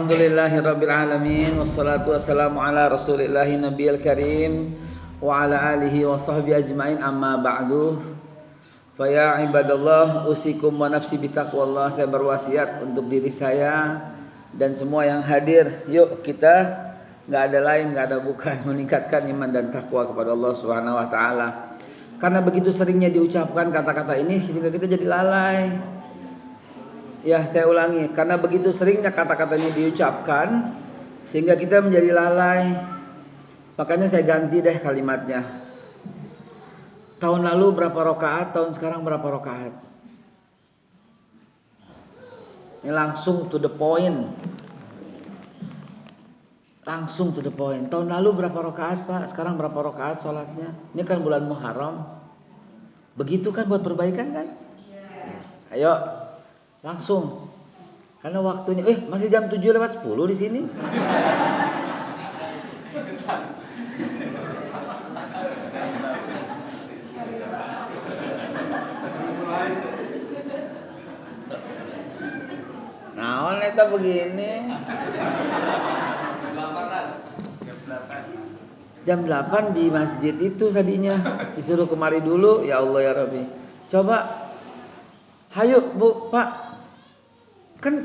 Alhamdulillahirabbil alamin wassalatu wassalamu ala rasulillahi nabiyil karim wa ala alihi wa sahbihi ajmain amma ba'du. Fa ya ibadallah usikum wa nafsi bitaqwallah. Saya berwasiat untuk diri saya dan semua yang hadir, yuk kita enggak ada lain, enggak ada bukan, meningkatkan iman dan takwa kepada Allah Subhanahu wa taala. Karena begitu seringnya diucapkan kata-kata ini sehingga kita jadi lalai. Ya, saya ulangi, karena begitu seringnya kata-katanya diucapkan sehingga kita menjadi lalai. Makanya saya ganti deh kalimatnya. Tahun lalu berapa rakaat, tahun sekarang berapa rakaat. Ini langsung to the point. Langsung to the point. Tahun lalu berapa rakaat, Pak? Sekarang berapa rakaat sholatnya? Ini kan bulan Muharram. Begitu kan buat perbaikan kan? Ayo, langsung. Karena waktunya masih jam 7:10 di sini. Nah, neta begini. Jam 8 di masjid itu tadinya. Disuruh kemari dulu, ya Allah ya Rabbi. Coba, hayo Bu, Pak. Kan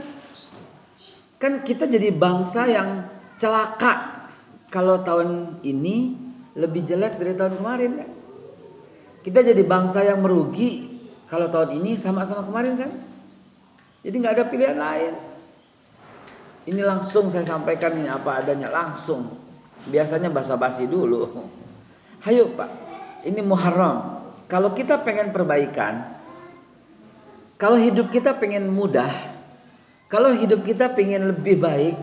kita jadi bangsa yang celaka kalau tahun ini lebih jelek dari tahun kemarin kan. Kita jadi bangsa yang merugi kalau tahun ini sama-sama kemarin kan. Jadi nggak ada pilihan lain. Ini langsung saya sampaikan ini apa adanya langsung. Biasanya basa-basi dulu. Hayo Pak, ini Muharram. Kalau kita pengen perbaikan, kalau hidup kita pengen mudah, kalau hidup kita pengen lebih baik,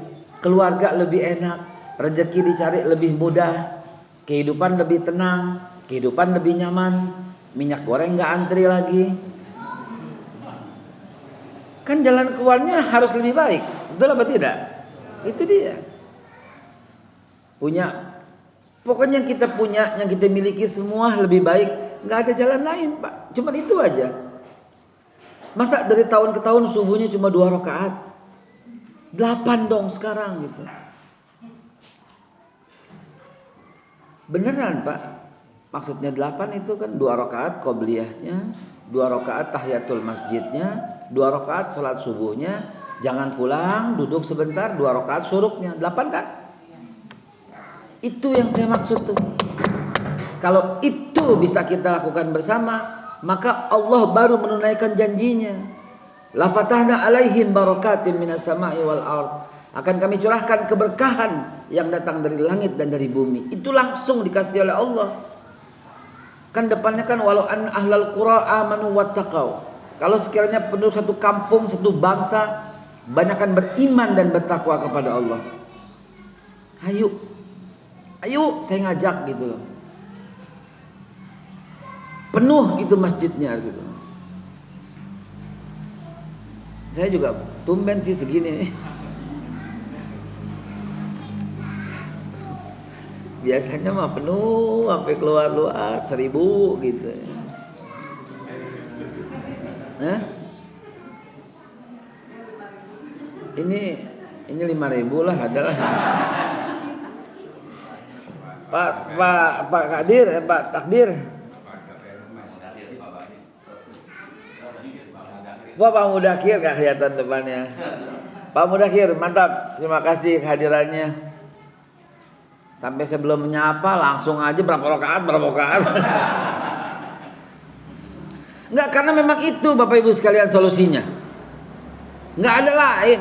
keluarga lebih enak, rezeki dicari lebih mudah, kehidupan lebih tenang, kehidupan lebih nyaman, minyak goreng nggak antri lagi, kan jalan keluarnya harus lebih baik, betul apa tidak? Itu dia. Pokoknya yang kita punya, yang kita miliki semua lebih baik, nggak ada jalan lain Pak, cuma itu aja. Masa dari tahun ke tahun subuhnya cuma 2 rakaat, 8 dong sekarang gitu. Beneran Pak, maksudnya 8 itu kan 2 rakaat qobliyahnya, 2 rakaat tahiyatul masjidnya, 2 rakaat sholat subuhnya, jangan pulang, duduk sebentar, 2 rakaat syuruknya, 8 kan? Itu yang saya maksud tuh. Kalau itu bisa kita lakukan bersama, maka Allah baru menunaikan janjinya. La fatahna alaihim barakatim minas sama'i wal ard. Akan kami curahkan keberkahan yang datang dari langit dan dari bumi. Itu langsung dikasih oleh Allah. Kan depannya kan walau an ahlal qura amanu wattaqau. Kalau sekiranya penduduk satu kampung, satu bangsa banyakkan beriman dan bertakwa kepada Allah. Ayo saya ngajak gitu loh. Penuh gitu masjidnya gitu. Saya juga tumben sih segini. Biasanya mah penuh sampai keluar-luar 1000 gitu. Ini 5.000 lah adalah. Pak Kadir, Pak Takdir. Pak Mudakir gak kelihatan depannya. Pak Mudakir, mantap. Terima kasih kehadirannya. Sampai sebelum menyapa langsung aja berapa rakaat. Enggak, karena memang itu Bapak Ibu sekalian solusinya. Enggak ada lain.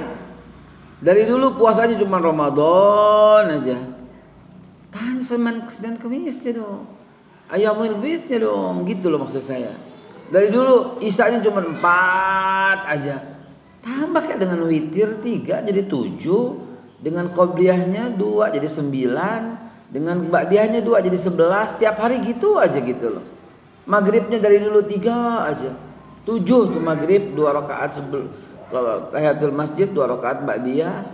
Dari dulu puasanya cuma Ramadan aja. Tahan Senin Kamis aja dong. Ayamul Bidnya dong, gitu loh maksud saya. Dari dulu isanya cuma 4 aja. Tambah kayak dengan witir 3 jadi 7, dengan qobliyahnya 2 jadi 9, dengan ba'diyahnya 2 jadi 11, tiap hari gitu aja gitu loh. Maghribnya dari dulu 3 aja. 7 tuh maghrib 2 rakaat kalau tahiyatul masjid 2 rakaat ba'diyah.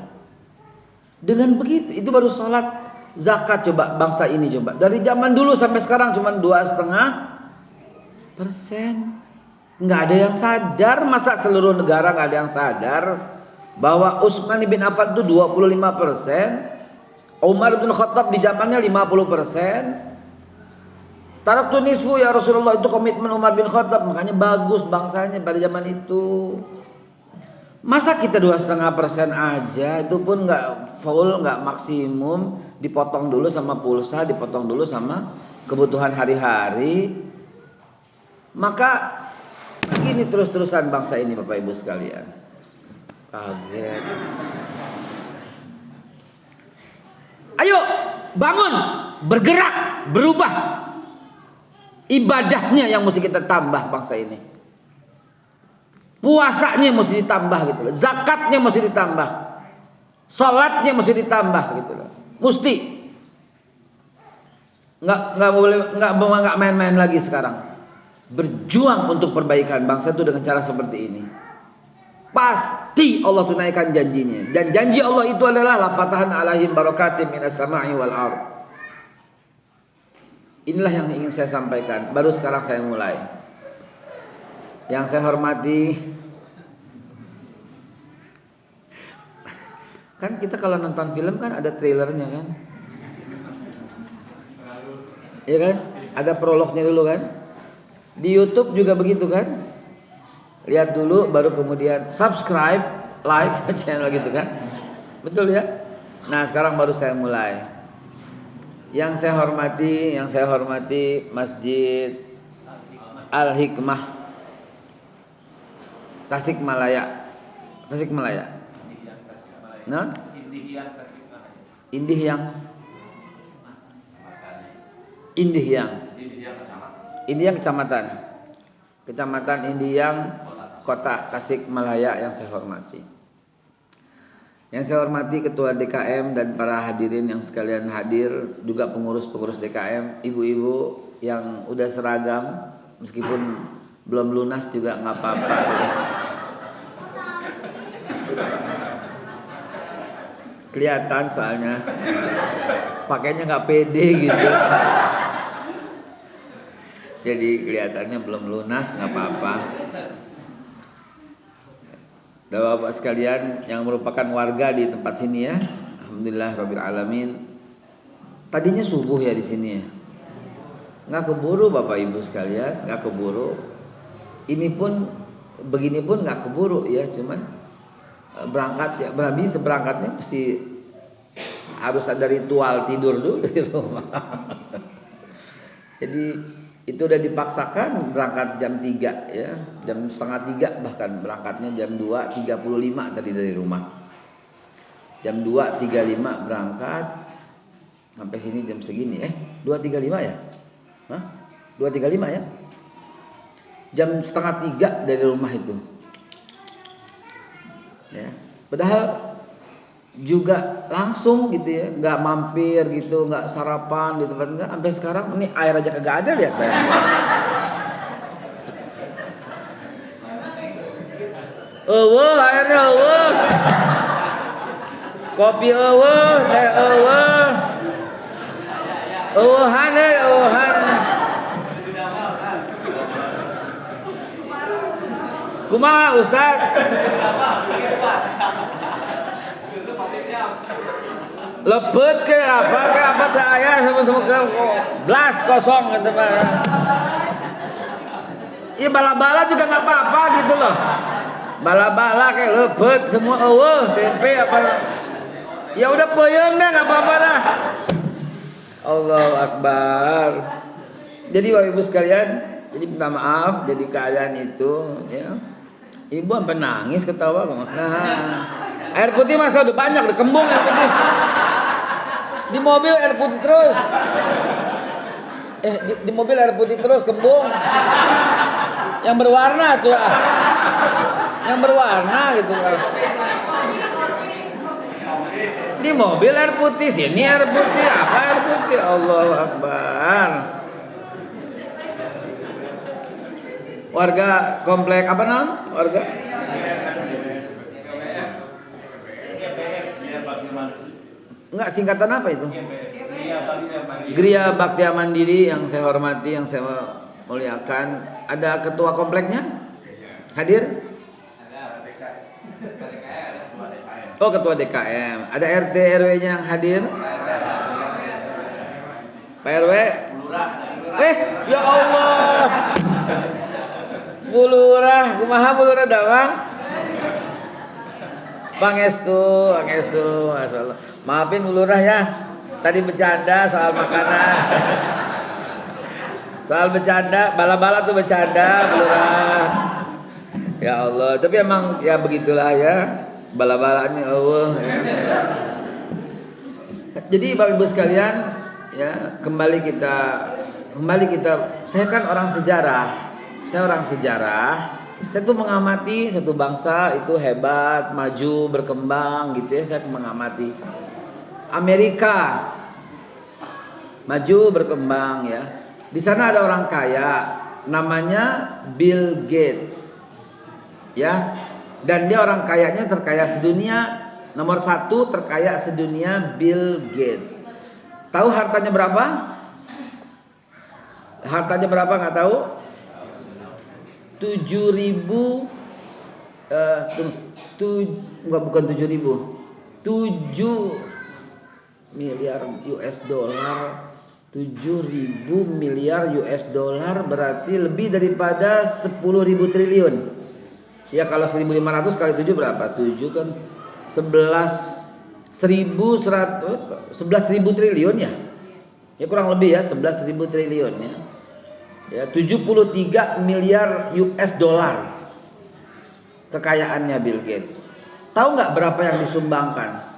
Dengan begitu itu baru sholat. Zakat coba bangsa ini coba. Dari zaman dulu sampai sekarang cuma 2,5%. Nggak ada yang sadar, masa seluruh negara nggak ada yang sadar bahwa Utsman bin Affan itu 25%, Umar bin Khattab di zamannya 50%. Taraktu nisfu ya Rasulullah, itu komitmen Umar bin Khattab, makanya bagus bangsanya pada zaman itu. Masa kita 2,5% aja, itu pun nggak full, nggak maksimum, dipotong dulu sama pulsa, dipotong dulu sama kebutuhan hari-hari. Maka gini terus-terusan bangsa ini Bapak Ibu sekalian. Kaget. Ayo bangun, bergerak, berubah. Ibadahnya yang mesti kita tambah bangsa ini. Puasanya mesti ditambah gitu loh. Zakatnya mesti ditambah. Salatnya mesti ditambah gitu loh. Mesti. Nggak main-main lagi sekarang. Berjuang untuk perbaikan bangsa itu dengan cara seperti ini. Pasti Allah tunaikan janjinya. Dan janji Allah itu adalah la fatahan alaihim barakatim minas sama'i wal ardh. Inilah yang ingin saya sampaikan. Baru sekarang saya mulai. Yang saya hormati, kan kita kalau nonton film kan ada trailernya kan, iya kan? Ada prolognya dulu kan? Di YouTube juga begitu kan? Lihat dulu, baru kemudian subscribe, like channel gitu kan? Betul ya? Nah sekarang baru saya mulai. Yang saya hormati Masjid Al-Hikmah Tasikmalaya. Non? Indihiyang Kecamatan Indihiyang Kota Tasikmalaya yang saya hormati. Yang saya hormati Ketua DKM dan para hadirin yang sekalian hadir, juga pengurus-pengurus DKM, ibu-ibu yang udah seragam, meskipun belum lunas juga nggak apa-apa. Kelihatan soalnya, pakainya nggak pede gitu. Jadi kelihatannya belum lunas, nggak apa-apa. Bapak-bapak sekalian yang merupakan warga di tempat sini ya, alhamdulillah rabbil alamin. Tadinya subuh ya di sini ya, nggak keburu Bapak Ibu sekalian, nggak keburu. Ini pun begini pun nggak keburu ya, cuman berangkat ya, berangkatnya mesti harus ada ritual tidur dulu di rumah. Jadi itu udah dipaksakan berangkat jam 3 ya, jam setengah 3 bahkan berangkatnya jam 2.35 tadi dari rumah. Jam 2.35 berangkat sampai sini jam segini 2.35 ya? Hah? 2.35 ya? Jam setengah 3 dari rumah itu. Ya, padahal juga langsung gitu ya, nggak mampir gitu, nggak sarapan di tempat, nggak. Sampai sekarang ini air aja kagak ada, lihat kayak. Airnya kopi teh han. Kumaha Ustaz? Lebet ke apa teh aya sama blas kosong gitu Pak. Iya bala-bala juga nggak apa-apa gitu loh. Bala-bala kayak lebet semua tempe apa. Ya udah peuyeum dah nggak apa-apa dah. Allahu Akbar. Jadi Bapak Ibu sekalian, jadi minta maaf jadi keadaan itu ya. Ibu sampai nangis ketawa. Nah, air putih masa udah banyak, udah kembung air putih. Di mobil air putih terus. Di mobil air putih terus kembung. Yang berwarna tuh Yang berwarna gitu. Di mobil air putih, sini air putih, apa air putih? Allahu Akbar. Warga komplek apa nam? Warga enggak, singkatan apa itu? Gria Baktia Mandiri yang saya hormati, yang saya muliakan. Ada ketua kompleknya? Hadir? Oh, ketua DKM. Ada RT RW-nya yang hadir? Pak RW? Ya Allah. Bulurah, kumaha bulurah dawang? Pangestu, masyaallah. Maafin bulurah ya. Tadi bercanda soal makanan. Soal bercanda, bala-bala tuh bercanda, bulurah. Ya Allah, tapi emang ya begitulah ya. Bala-bala ini Allah. Ya. Jadi Bapak Ibu sekalian, ya kembali kita. Saya kan orang sejarah. Saya tuh mengamati satu bangsa itu hebat, maju, berkembang gitu ya. Saya mengamati Amerika maju, berkembang ya. Di sana ada orang kaya namanya Bill Gates. Ya. Dan dia orang kayanya terkaya sedunia, nomor 1 terkaya sedunia Bill Gates. Tahu hartanya berapa? Hartanya berapa nggak tahu? 7.000 bukan 7.000. 7 miliar US dollar. 7.000 miliar US dollar berarti lebih daripada 10.000 triliun. Ya kalau 1.500 kali 7 berapa? 7 kan 11.000 triliun ya. Ya kurang lebih ya 11.000 triliun ya. Ya 73 miliar US dollar kekayaannya Bill Gates. Tahu nggak berapa yang disumbangkan?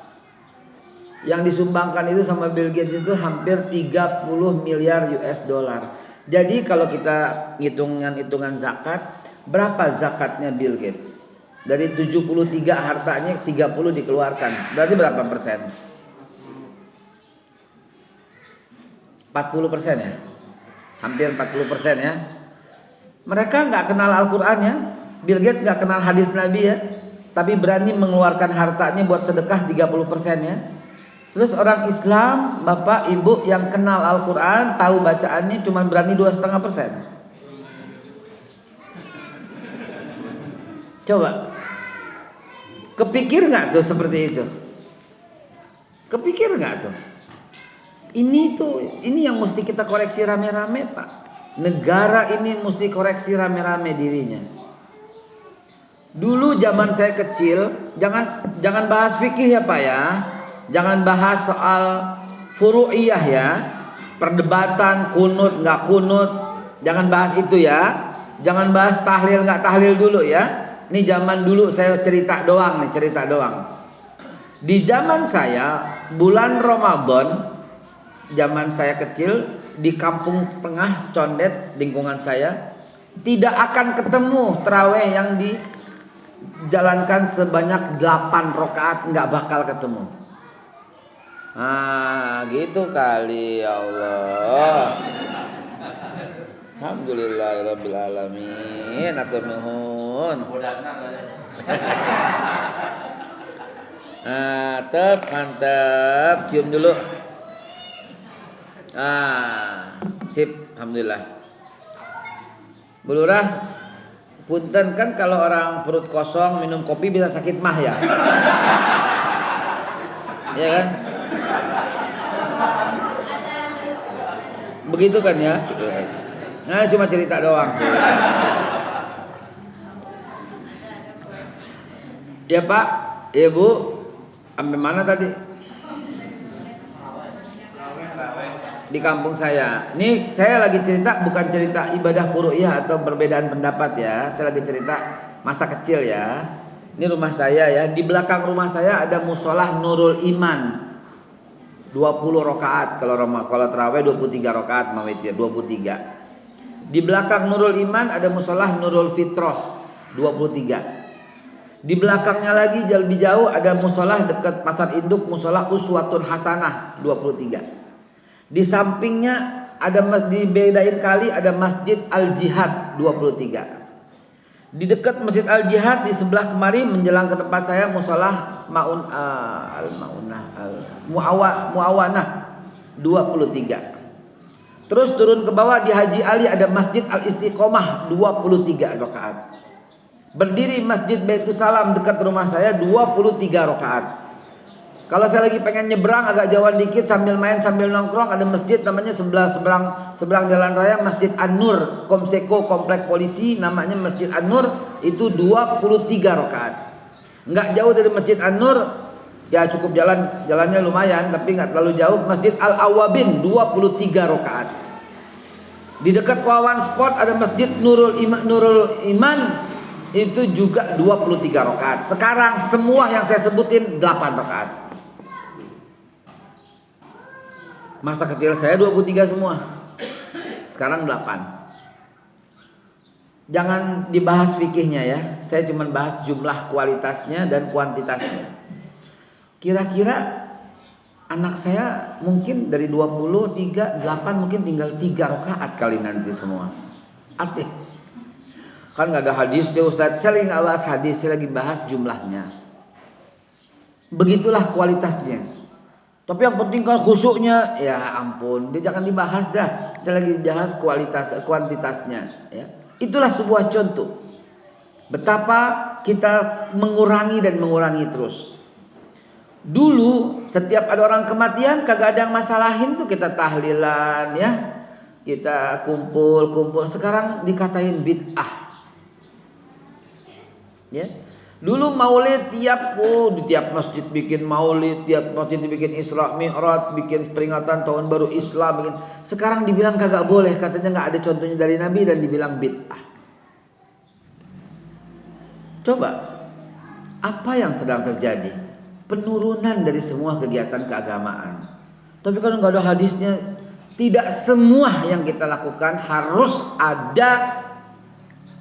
Yang disumbangkan itu sama Bill Gates itu hampir 30 miliar US dollar. Jadi kalau kita hitungan zakat, berapa zakatnya Bill Gates? Dari 73 hartanya 30 dikeluarkan. Berarti berapa persen? 40% ya? Hampir 40% ya. Mereka nggak kenal Al-Quran ya. Bill Gates nggak kenal hadis Nabi ya. Tapi berani mengeluarkan hartanya buat sedekah 30% ya. Terus orang Islam, bapak ibu yang kenal Al-Quran, tahu bacaannya cuma berani 2,5%. Coba, kepikir nggak tuh seperti itu? Kepikir nggak tuh? Ini yang mesti kita koreksi rame-rame Pak. Negara ini mesti koreksi rame-rame dirinya. Dulu zaman saya kecil, jangan bahas fikih ya Pak ya. Jangan bahas soal furu'iyah ya. Perdebatan kunut nggak kunut, jangan bahas itu ya. Jangan bahas tahlil nggak tahlil dulu ya. Ini zaman dulu saya cerita doang. Di zaman saya bulan Ramadan, zaman saya kecil di kampung tengah Condet lingkungan saya tidak akan ketemu taraweh yang dijalankan sebanyak 8 rakaat, nggak bakal ketemu. Gitu kali ya Allah. Alhamdulillahirabbil alamin. Atur nuhun. Mantap, cium dulu. Sip, alhamdulillah. Bulurah, punten kan kalau orang perut kosong minum kopi bisa sakit mah ya. Iya kan? Begitu kan ya? Nah, cuma cerita doang. Ya Pak, Ibu, sampai mana tadi? Di kampung saya. Ini saya lagi cerita bukan cerita ibadah furu'iyah atau perbedaan pendapat ya. Saya lagi cerita masa kecil ya. Ini rumah saya ya. Di belakang rumah saya ada musolah Nurul Iman. 20 rakaat kalau tarawih 23 rakaat mawitir 23. Di belakang Nurul Iman ada musolah Nurul Fitrah 23. Di belakangnya lagi lebih jauh ada musolah dekat Pasar Induk, musolah Uswatun Hasanah 23. Di sampingnya ada dibedain kali ada Masjid Al Jihad 23. Di dekat Masjid Al Jihad di sebelah kemari menjelang ke tempat saya musolah Muawanah 23. Terus turun ke bawah di Haji Ali ada Masjid Al Istiqomah 23 rakaat. Berdiri Masjid Baitul Salam dekat rumah saya 23 rakaat. Kalau saya lagi pengen nyebrang agak jauhan dikit sambil main sambil nongkrong, ada masjid namanya seberang jalan raya, Masjid An-Nur, Komseko komplek polisi, namanya Masjid An-Nur, itu 23 rakaat. Enggak jauh dari Masjid An-Nur, ya cukup jalannya lumayan tapi enggak terlalu jauh, Masjid Al-Awabin 23 rakaat. Di dekat Wawan Sport ada Masjid Nurul Iman, itu juga 23 rakaat. Sekarang semua yang saya sebutin 8 rakaat. Masa kecil saya 23 semua. Sekarang 8. Jangan dibahas fikihnya ya. Saya cuma bahas jumlah kualitasnya dan kuantitasnya. Kira-kira anak saya mungkin dari 23, 8 mungkin tinggal 3 rakaat kali nanti semua. Arti kan gak ada hadis deh Ustaz. Saya lagi gak bahas hadis, saya lagi bahas jumlahnya. Begitulah kualitasnya. Tapi yang penting kan khusyuknya, ya ampun, dia jangan dibahas dah. Saya lagi bahas kuantitasnya. Ya. Itulah sebuah contoh betapa kita mengurangi dan mengurangi terus. Dulu setiap ada orang kematian kagak ada yang masalahin tuh, kita tahlilan ya, kita kumpul. Sekarang dikatain bid'ah. Ya. Dulu maulid di tiap masjid bikin maulid, tiap masjid dibikin Isra Mi'raj, bikin peringatan tahun baru Islam, bikin. Sekarang dibilang kagak boleh, katanya nggak ada contohnya dari Nabi dan dibilang bid'ah. Coba, apa yang sedang terjadi? Penurunan dari semua kegiatan keagamaan. Tapi kalau nggak ada hadisnya, tidak semua yang kita lakukan harus ada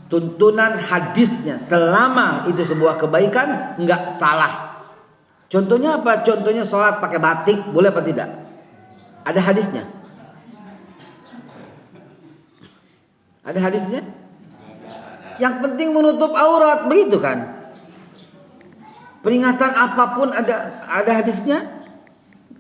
tuntunan hadisnya. Selama itu sebuah kebaikan, nggak salah. Contohnya apa? Contohnya sholat pakai batik, boleh apa tidak? Ada hadisnya? Ada hadisnya? Yang penting menutup aurat, begitu kan? Peringatan apapun ada hadisnya.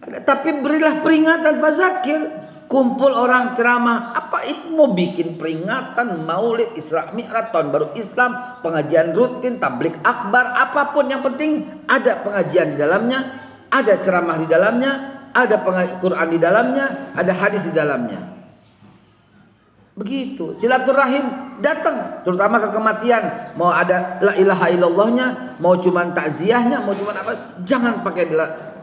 Tapi berilah peringatan, fazakir. Kumpul orang ceramah, apa itu mau bikin peringatan maulid, Isra Mi'raj, tahun baru Islam, pengajian rutin, tablik akbar, apapun yang penting ada pengajian di dalamnya, ada ceramah di dalamnya, ada Quran di dalamnya, ada hadis di dalamnya. Begitu. Silaturahim datang, terutama ke kematian, mau ada la ilaha illallahnya, mau cuman takziahnya, mau cuman apa, jangan pakai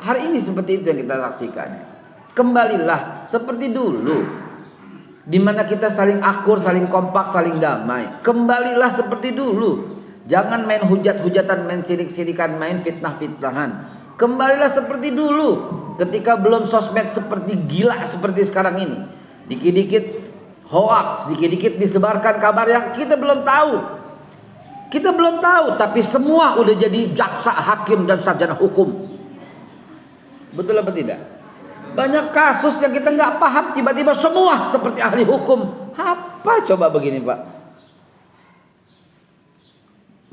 hari ini seperti itu yang kita saksikan. Kembalilah seperti dulu, di mana kita saling akur, saling kompak, saling damai. Kembalilah seperti dulu. Jangan main hujat-hujatan, main sirik-sirikan, main fitnah-fitnahan. Kembalilah seperti dulu, ketika belum sosmed seperti gila seperti sekarang ini. Dikit-dikit hoax, dikit-dikit disebarkan kabar yang kita belum tahu. Kita belum tahu, tapi semua udah jadi jaksa, hakim, dan sarjana hukum. Betul apa tidak? Banyak kasus yang kita nggak paham, tiba-tiba semua seperti ahli hukum. Apa coba begini Pak?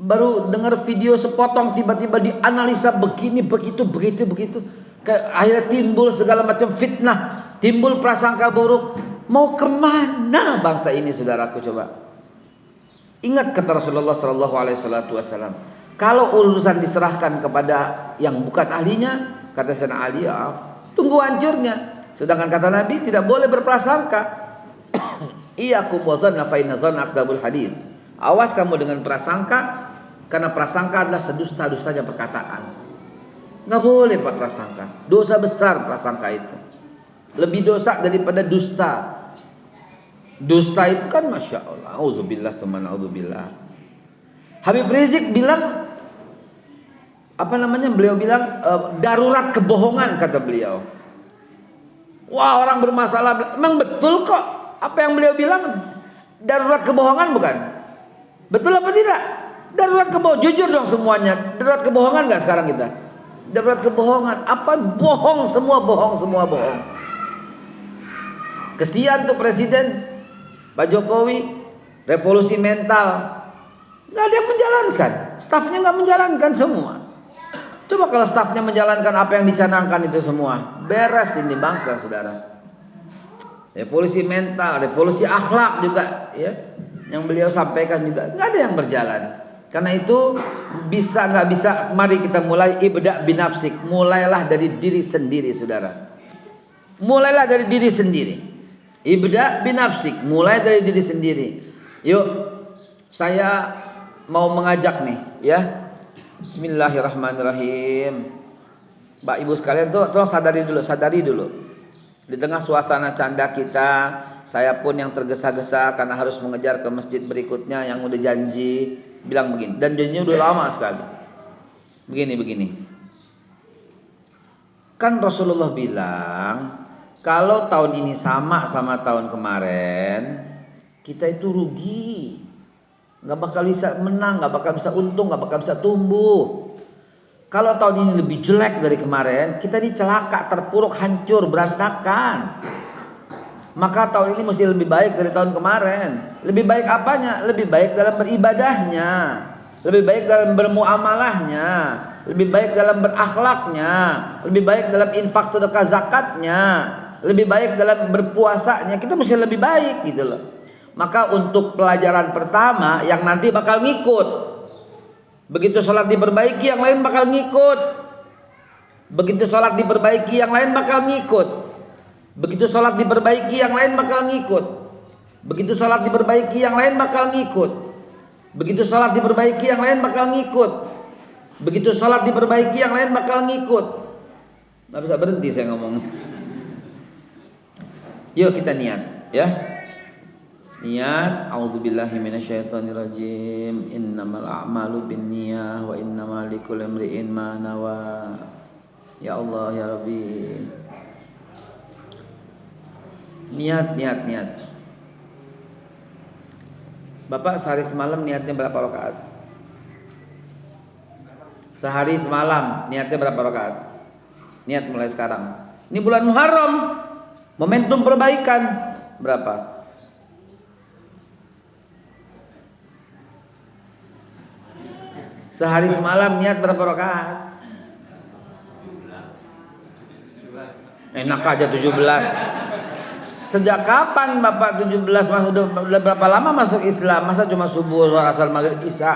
Baru dengar video sepotong, tiba-tiba dianalisa begini, begitu. Akhirnya timbul segala macam fitnah, timbul prasangka buruk. Mau kemana bangsa ini, saudaraku? Coba ingat kata Rasulullah SAW. Kalau urusan diserahkan kepada yang bukan ahlinya, kata Sayyidina Ali, tunggu hancurnya. Sedangkan kata Nabi tidak boleh berprasangka. Iyyakum wa dhanna fa inna dhanna akdzabul hadis. Awas kamu dengan prasangka, karena prasangka adalah sedusta-dustanya perkataan. Enggak boleh Pak prasangka. Dosa besar prasangka itu. Lebih dosa daripada dusta. Dusta itu kan Masya Allah, auzubillah tsumma naudzubillah. Habib Rizik bilang, beliau bilang darurat kebohongan, kata beliau. Wah, orang bermasalah, emang betul kok apa yang beliau bilang, darurat kebohongan bukan? Betul apa tidak? Darurat kebohongan, jujur dong semuanya. Darurat kebohongan nggak sekarang kita? Darurat kebohongan, apa bohong, semua bohong. Kesian tuh Presiden Pak Jokowi, revolusi mental, nggak ada yang menjalankan, stafnya nggak menjalankan semua. Coba kalau stafnya menjalankan apa yang dicanangkan itu semua, beres ini bangsa, saudara. Revolusi mental, revolusi akhlak juga, ya, yang beliau sampaikan juga nggak ada yang berjalan. Karena itu bisa nggak bisa, mari kita mulai ibda binafsik. Mulailah dari diri sendiri, saudara. Mulailah dari diri sendiri. Ibda binafsik, mulai dari diri sendiri. Yuk, saya mau mengajak nih, ya. Bismillahirrahmanirrahim. Mbak Ibu sekalian tuh, tolong sadari dulu. Di tengah suasana canda kita, saya pun yang tergesa-gesa karena harus mengejar ke masjid berikutnya yang udah janji bilang begini, dan janjinya udah lama sekali. Begini. Kan Rasulullah bilang, kalau tahun ini sama tahun kemarin, kita itu rugi. Nggak bakal bisa menang, nggak bakal bisa untung, nggak bakal bisa tumbuh. Kalau tahun ini lebih jelek dari kemarin, kita ini celaka, terpuruk, hancur, berantakan. Maka tahun ini mesti lebih baik dari tahun kemarin. Lebih baik apanya? Lebih baik dalam beribadahnya, lebih baik dalam bermuamalahnya, lebih baik dalam berakhlaknya, lebih baik dalam infak sedekah zakatnya, lebih baik dalam berpuasanya. Kita mesti lebih baik gitu loh. Maka untuk pelajaran pertama yang nanti bakal ngikut, begitu sholat diperbaiki yang lain bakal ngikut, begitu sholat diperbaiki yang lain bakal ngikut, begitu sholat diperbaiki yang lain bakal ngikut, begitu sholat diperbaiki yang lain bakal ngikut, begitu sholat diperbaiki yang lain bakal ngikut, begitu sholat diperbaiki yang lain bakal ngikut. Nggak bisa berhenti saya ngomong. Yuk kita niat, ya. Niat, a'udzubillahi minasyaitonirrajim. Innamal a'malu binniyah wa innamal likulli imri'in ma nawa. Ya Allah ya Rabbi. Niat. Bapak sehari semalam niatnya berapa rakaat? Sehari semalam niatnya berapa rakaat? Niat mulai sekarang. Ini bulan Muharram, momentum perbaikan. Berapa? Sehari semalam niat berapa rakaat? Enak aja 17. Sejak kapan Bapak 17? Mas udah berapa lama masuk Islam? Masa cuma subuh, asar, maghrib, isya?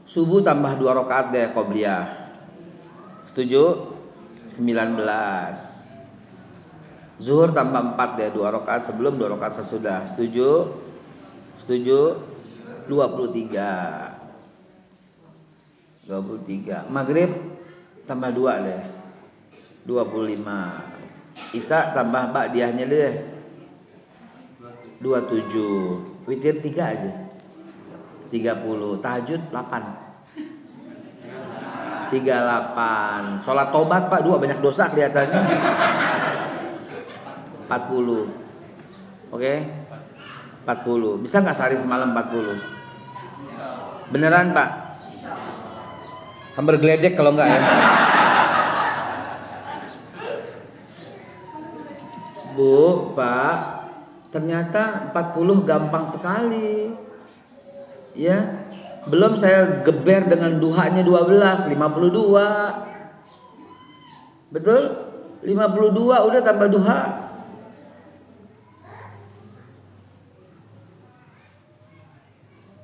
Subuh tambah 2 rakaat deh qobliyah. Setuju? 19. Zuhur tambah 4 deh, 2 rakaat sebelum, 2 rakaat sesudah. Setuju? 23. Maghrib tambah 2 deh, 25. Isya tambah ba'diyahnya deh, 27. Witir 3 aja, 30. Tahajud 38. Sholat tobat Pak 2, banyak dosa kelihatannya. 40. Oke? 40. Bisa nggak sehari semalam 40? Beneran Pak? Hampir geledek kalau nggak ya. Bu, Pak, ternyata 40 gampang sekali. Ya, belum saya geber dengan duhanya 12, 52. Betul? 52 udah tambah duha.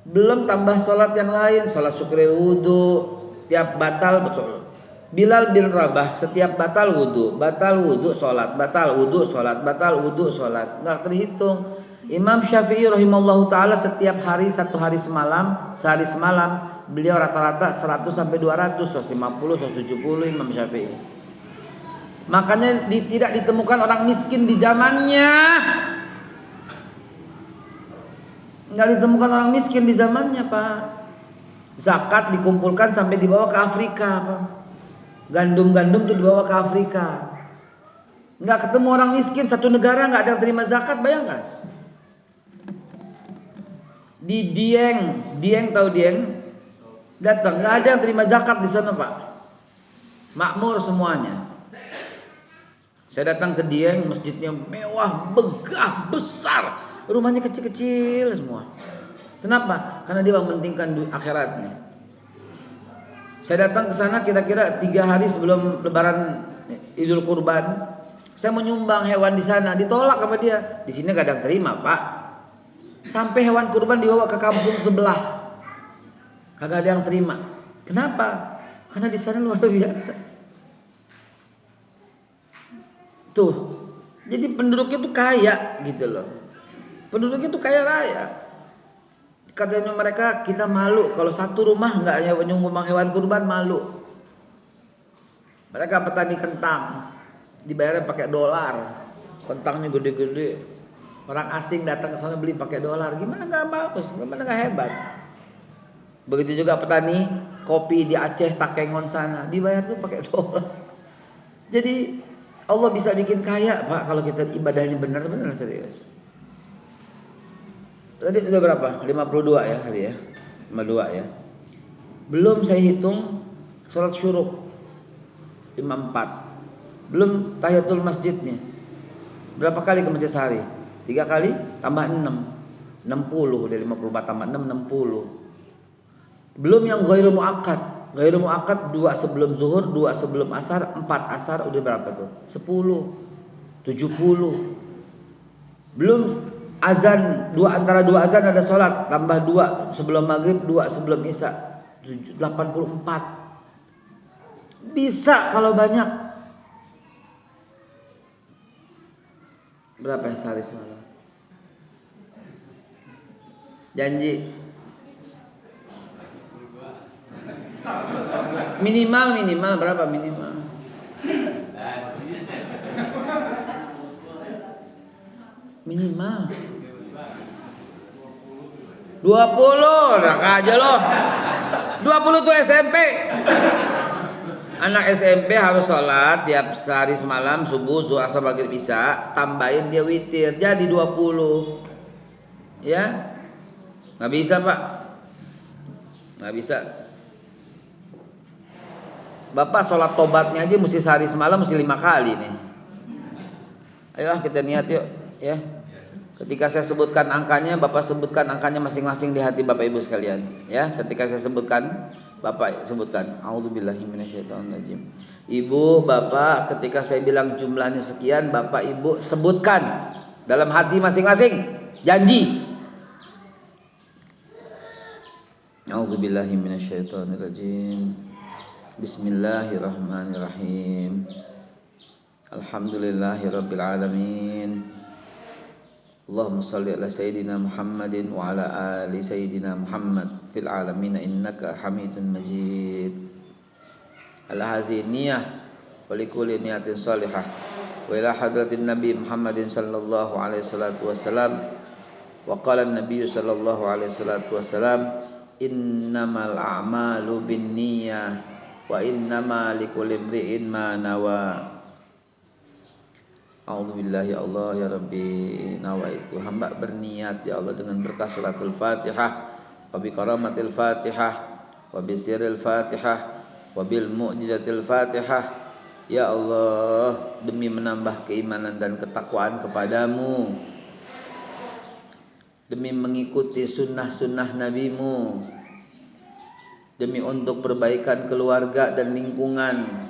Belum tambah sholat yang lain, sholat syukril wudu, tiap batal betul. Bilal bin Rabah setiap batal wudu sholat, batal wudu sholat, batal wudu sholat, nggak terhitung. Imam Syafi'i rahimahullahu taala setiap hari sehari semalam beliau rata-rata 100 sampai 200, 150, 170 Imam Syafi'i. Makanya tidak ditemukan orang miskin di zamannya. Nggak ditemukan orang miskin di zamannya Pak. Zakat dikumpulkan sampai dibawa ke Afrika Pak. Gandum-gandum tuh dibawa ke Afrika. Nggak ketemu orang miskin satu negara, nggak ada yang terima zakat, bayangkan. Di Dieng tahu Dieng? Datang, nggak ada yang terima zakat di sana Pak. Makmur semuanya. Saya datang ke Dieng, masjidnya mewah, megah, besar. Rumahnya kecil-kecil semua. Kenapa? Karena dia mementingkan akhiratnya. Saya datang ke sana kira-kira 3 hari sebelum Lebaran Idul Kurban. Saya menyumbang hewan di sana, ditolak sama dia. Di sini gak ada yang terima Pak. Sampai hewan kurban dibawa ke kampung sebelah, kagak ada yang terima. Kenapa? Karena di sana luar biasa. Tuh, jadi penduduknya tuh kaya gitu loh. Penduduknya tuh kaya raya. Katanya mereka, kita malu kalau satu rumah nggak nyumbang hewan kurban, malu. Mereka petani kentang, dibayarnya pakai dolar, kentangnya gede-gede. Orang asing datang ke sana beli pakai dolar, gimana nggak bagus, gimana nggak hebat. Begitu juga petani kopi di Aceh, Takengon sana, dibayar tuh pakai dolar. Jadi Allah bisa bikin kaya Pak kalau kita ibadahnya benar-benar serius. Tadi sudah berapa? 52 ya hari ya. 52 ya. Belum saya hitung sholat syuruk 54. Belum tahiyatul masjidnya. Berapa kali ke masjid sehari? 3 kali tambah 6. 60 dari 54 tambah 6 60. Belum yang ghairu muakkad. Ghairu muakkad 2 sebelum zuhur, 2 sebelum asar, 4 asar udah berapa tuh? 10. 70. Belum azan, antara 2 azan ada sholat, tambah 2 sebelum maghrib, 2 sebelum isya, 84. Bisa kalau banyak. Berapa ya sehari semalam? Janji minimal berapa minimal? Minimal 20, nak aja loh. 20 tuh SMP. Anak SMP harus sholat tiap sehari semalam, subuh, zuhur, asar, maghrib, isya, tambahin dia witir, jadi 20. Ya? Nggak bisa Pak, nggak bisa. Bapak sholat tobatnya aja mesti sehari semalam mesti 5 kali nih. Ayolah kita niat yuk ya. Ketika saya sebutkan angkanya, Bapak sebutkan angkanya masing-masing di hati Bapak Ibu sekalian ya. Ketika saya sebutkan, Bapak sebutkan a'udzubillahi minasyaitonirrajim. Ibu, Bapak, ketika saya bilang jumlahnya sekian, Bapak Ibu sebutkan dalam hati masing-masing. Janji. A'udzubillahi minasyaitonirrajim. Bismillahirrahmanirrahim. Alhamdulillahirabbil alamin. Allahumma shalli ala sayyidina Muhammadin wa ala ali sayyidina Muhammad fil alamin innaka Hamidun Majid. Ala hazihi niyah wa likulli niyatin salihah wa ila hadratin Nabi Muhammadin sallallahu alaihi salatu wassalam. Wa qala an-nabiy sallallahu alaihi salatu wassalam, innamal a'malu binniyah wa innama likulli imri'in ma nawa. A'udzubillahi ya Allah ya Rabbi, nawaitu, hamba berniat ya Allah dengan berkah salatul Fatihah wa bi karamatil Fatihah wa bi sirril Fatihah wa bil mu'jizatil Fatihah ya Allah, demi menambah keimanan dan ketakwaan kepadamu, demi mengikuti sunnah-sunnah nabimu, demi untuk perbaikan keluarga dan lingkungan,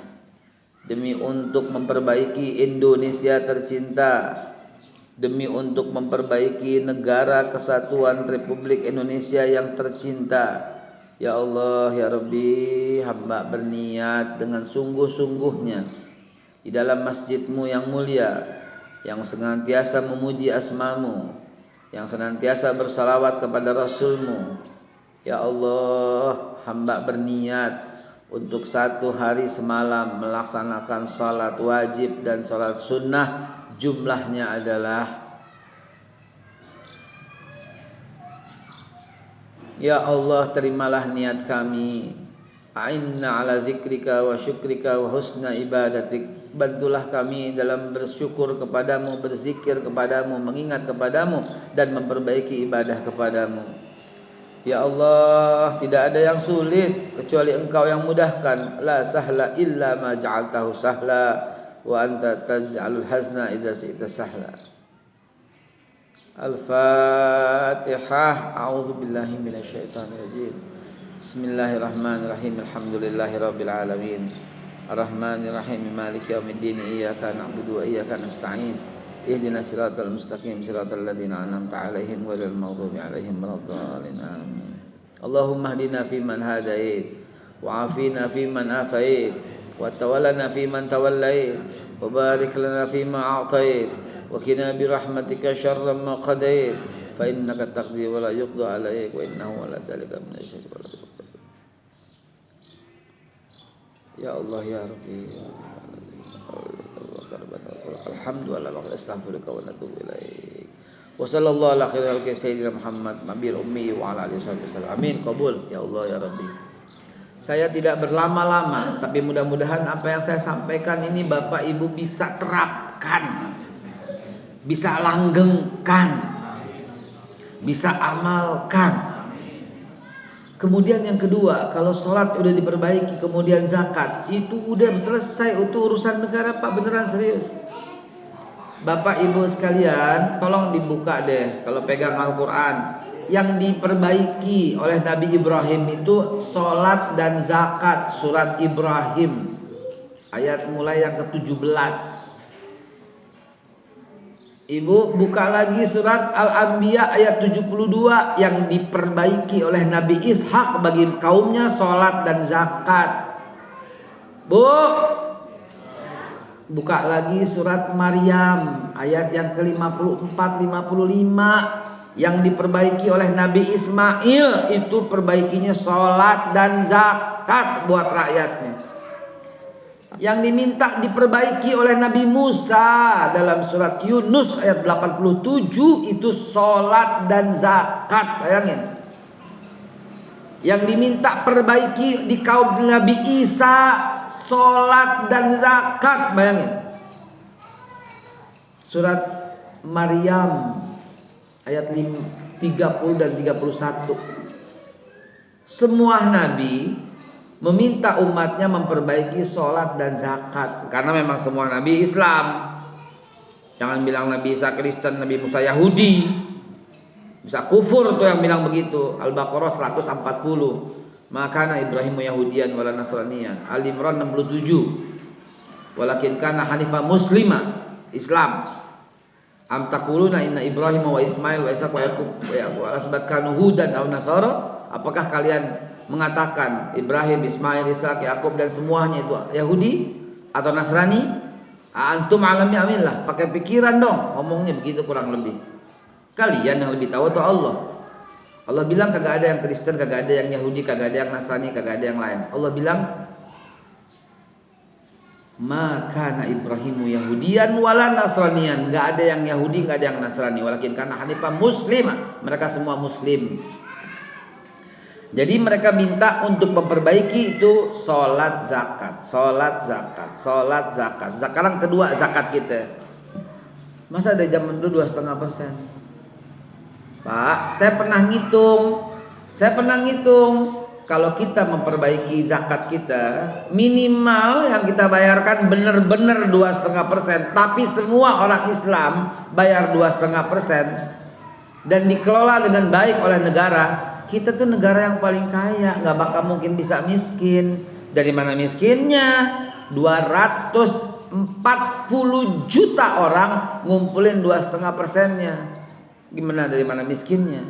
demi untuk memperbaiki Indonesia tercinta, demi untuk memperbaiki negara kesatuan Republik Indonesia yang tercinta. Ya Allah ya Rabbi, hamba berniat dengan sungguh-sungguhnya di dalam masjid-Mu yang mulia, yang senantiasa memuji asma-Mu, yang senantiasa bersalawat kepada Rasul-Mu. Ya Allah, hamba berniat untuk 1 hari semalam melaksanakan salat wajib dan salat sunnah, jumlahnya adalah, ya Allah, terimalah niat kami. A'inna ala dzikrika wa syukrika wa husna ibadatik. Bantulah kami dalam bersyukur kepadamu, berzikir kepadamu, mengingat kepadamu, dan memperbaiki ibadah kepadamu. Ya Allah, tidak ada yang sulit kecuali Engkau yang mudahkan. La sahla illa ma ja'altahu sahla wa anta taj'alul hazna idza syi'ta sahla. Al-Fatihah. A'udzubillahi minasyaitonirrajim. Bismillahirrahmanirrahim. Alhamdulillahirabbil alamin. Arrahmanirrahim. Maliki yaumiddin. Iyyaka na'budu wa iyyaka nasta'in. Ihdinas siratal mustaqim siratal ladzina an'amta 'alaihim ghairil maghdubi 'alaihim waladdallin. Amin. Allahumma hdina fiman hadait wa 'afina fiman afait wa tawallana fiman tawallait wa barik lana fima a'tait wa qina bi rahmatika syarra ma qadait fa innaka taqdi wa la yuqda 'alaik wa innahu ala dzalika minasyahid. Ya Allah ya Rabbi alhamdulillah wa astaghfiruka wa atubu ilaik. Wa sallallahu ala khairil sayyidina Muhammad nabil ummi wa ala alihi wasallam. Amin, qabul ya Allah ya Rabbi. Saya tidak berlama-lama, tapi mudah-mudahan apa yang saya sampaikan ini Bapak Ibu bisa terapkan, bisa langgengkan, bisa amalkan. Kemudian yang kedua, kalau sholat udah diperbaiki, kemudian zakat, itu udah selesai, itu urusan negara Pak, beneran serius. Bapak Ibu sekalian, tolong dibuka deh kalau pegang Al-Quran. Yang diperbaiki oleh Nabi Ibrahim itu sholat dan zakat, surat Ibrahim, ayat mulai yang ke-17. Ibu buka lagi surat Al-Anbiya ayat 72, yang diperbaiki oleh Nabi Ishak bagi kaumnya sholat dan zakat. Bu, buka lagi surat Maryam ayat yang ke-54, 55, yang diperbaiki oleh Nabi Ismail itu perbaikinya sholat dan zakat buat rakyatnya. Yang diminta diperbaiki oleh Nabi Musa dalam surat Yunus ayat 87 itu sholat dan zakat, bayangin. Yang diminta perbaiki di kaum Nabi Isa sholat dan zakat, bayangin. Surat Maryam ayat 30 dan 31. Semua nabi meminta umatnya memperbaiki sholat dan zakat, karena memang semua nabi Islam. Jangan bilang Nabi Isa Kristen, Nabi Musa Yahudi, bisa kufur tuh yang bilang begitu. Al-Baqarah 140, maka Ibrahimu Yahudian wala Nasraniyan. Al-Imran 67, walakin kana hanifah muslima, Islam. Am taquluna inna Ibrahim wa Ismail wa Ishaq wa Yaqub wa Yaqub alasbat kanu hudan aw nasara? Apakah kalian mengatakan Ibrahim, Ismail, Ishak, Yakub dan semuanya itu Yahudi atau Nasrani? Antum alami amillah, pakai pikiran dong, ngomongnya begitu kurang lebih. Kalian yang lebih tahu atau Allah? Allah bilang kagak ada yang Kristen, kagak ada yang Yahudi, kagak ada yang Nasrani, kagak ada yang lain. Allah bilang maka Ibrahimu Yahudian wala Nasranian, nggak ada yang Yahudi, nggak ada yang Nasrani. Walakin karena hanifah muslimah, mereka semua Muslim. Jadi mereka minta untuk memperbaiki itu sholat zakat, sholat zakat, sholat zakat. Sekarang kedua zakat kita. Masa ada zaman dulu 2,5%? Pak, saya pernah ngitung. Kalau kita memperbaiki zakat kita, minimal yang kita bayarkan benar-benar 2,5%. Tapi semua orang Islam bayar 2,5% dan dikelola dengan baik oleh negara. Kita tuh negara yang paling kaya, nggak bakal mungkin bisa miskin. Dari mana miskinnya? 240 juta orang ngumpulin 2,5%-nya. Gimana dari mana miskinnya?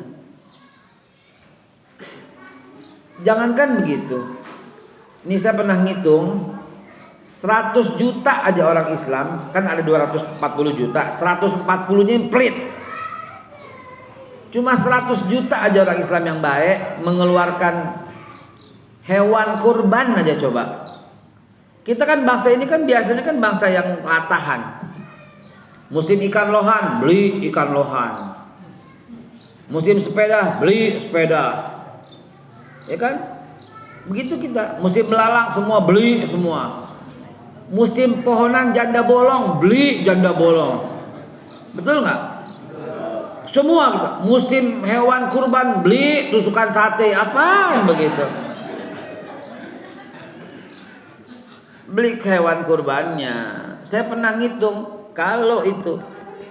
Jangankan begitu. Ini saya pernah ngitung 100 juta aja orang Islam, kan ada 240 juta, 140-nya pelit. Cuma 100 juta aja orang Islam yang baik mengeluarkan hewan kurban aja coba. Kita kan bangsa ini kan biasanya kan bangsa yang latahan. Musim ikan lohan, beli ikan lohan. Musim sepeda, beli sepeda. Ya kan? Begitu kita. Musim belalang semua beli semua. Musim pohonan janda bolong, beli janda bolong. Betul nggak? Semua gitu. Musim hewan kurban beli tusukan sate, apaan begitu? Beli hewan kurbannya. Saya pernah ngitung kalau itu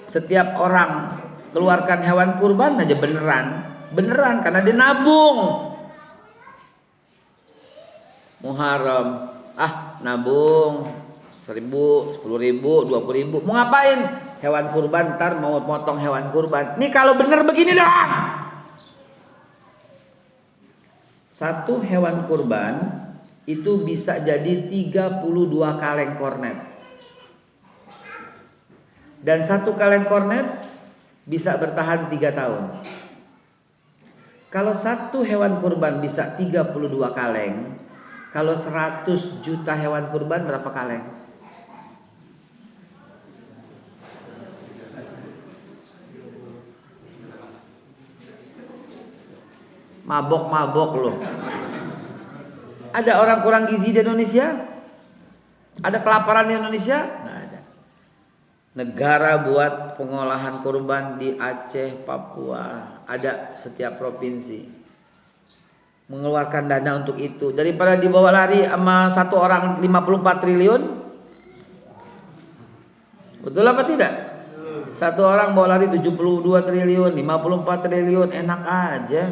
setiap orang keluarkan hewan kurban aja beneran karena dia nabung. Muharram, nabung 1.000, 10.000, 20.000. Mau ngapain? Hewan kurban, ntar mau potong hewan kurban. Nih kalau bener begini doang. Satu hewan kurban itu bisa jadi 32 kaleng kornet. Dan satu kaleng kornet bisa bertahan 3 tahun. Kalau satu hewan kurban bisa 32 kaleng, kalau 100 juta hewan kurban berapa kaleng? Mabok-mabok loh. Ada orang kurang gizi di Indonesia? Ada kelaparan di Indonesia? Nggak ada. Negara buat pengolahan kurban di Aceh, Papua, ada setiap provinsi. Mengeluarkan dana untuk itu. Daripada dibawa lari sama satu orang 54 triliun. Betul apa tidak? Satu orang bawa lari 72 triliun, 54 triliun, enak aja.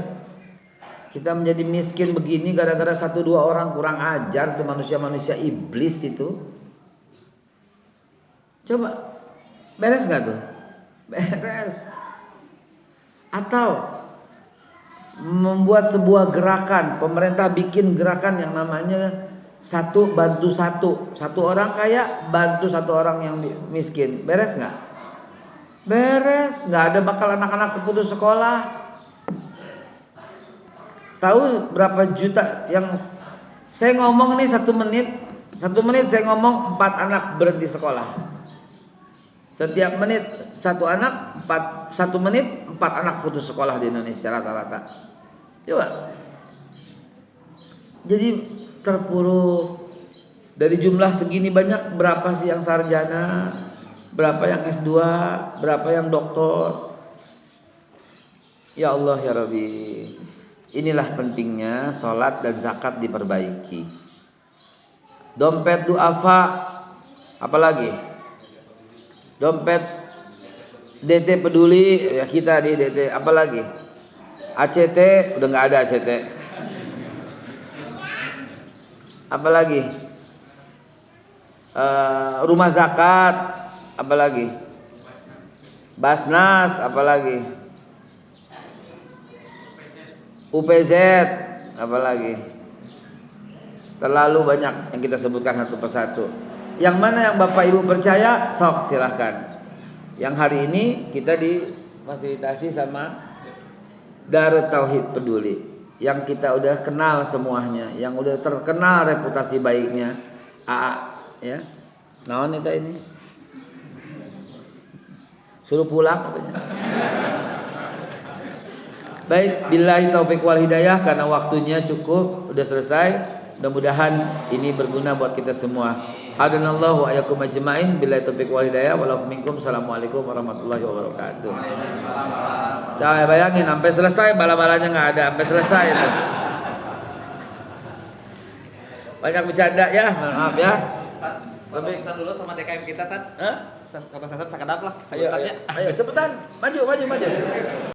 Kita menjadi miskin begini gara-gara 1-2 orang kurang ajar tuh, manusia-manusia iblis itu. Coba beres nggak tuh? Beres. Atau membuat sebuah gerakan, pemerintah bikin gerakan yang namanya satu bantu satu. Satu orang kaya bantu satu orang yang miskin. Beres nggak? Beres. Nggak ada bakal anak-anak putus sekolah. Tahu berapa juta yang saya ngomong nih 1 menit saya ngomong 4 anak berhenti sekolah. Setiap menit 1 anak, 1 menit 4 anak putus sekolah di Indonesia rata-rata. Coba. Jadi terpuruk. Dari jumlah segini banyak, berapa sih yang sarjana, berapa yang S2, berapa yang doktor? Ya Allah ya Rabbi. Inilah pentingnya sholat dan zakat diperbaiki. Dompet duafa, apalagi? Dompet DT peduli, ya kita di DT, apalagi? ACT, udah nggak ada ACT. Apalagi? Rumah zakat, apalagi? Basnas, apalagi? UPZ, apalagi? Terlalu banyak yang kita sebutkan satu persatu. Yang mana yang Bapak Ibu percaya, sok silahkan. Yang hari ini kita difasilitasi sama Darut Tauhid Peduli, yang kita udah kenal semuanya, yang udah terkenal reputasi baiknya, AA, ya. Naon itu ini? Suruh pulang katanya. Baik, billahi taufik wal hidayah, karena waktunya cukup, udah selesai. Mudah-mudahan ini berguna buat kita semua. Hadanallahu wa iyyakum ajmain, billahi taufik wal hidayah, walakum minkum. Assalamualaikum warahmatullahi wabarakatuh. Coba bayangin sampai selesai bala-balanya nggak ada, sampai selesai itu. Banyak bercanda ya, maaf ya. Foto sesan dulu sama DKM kita, Tan. Foto sesan sakadap lah. Ayo cepetan, maju.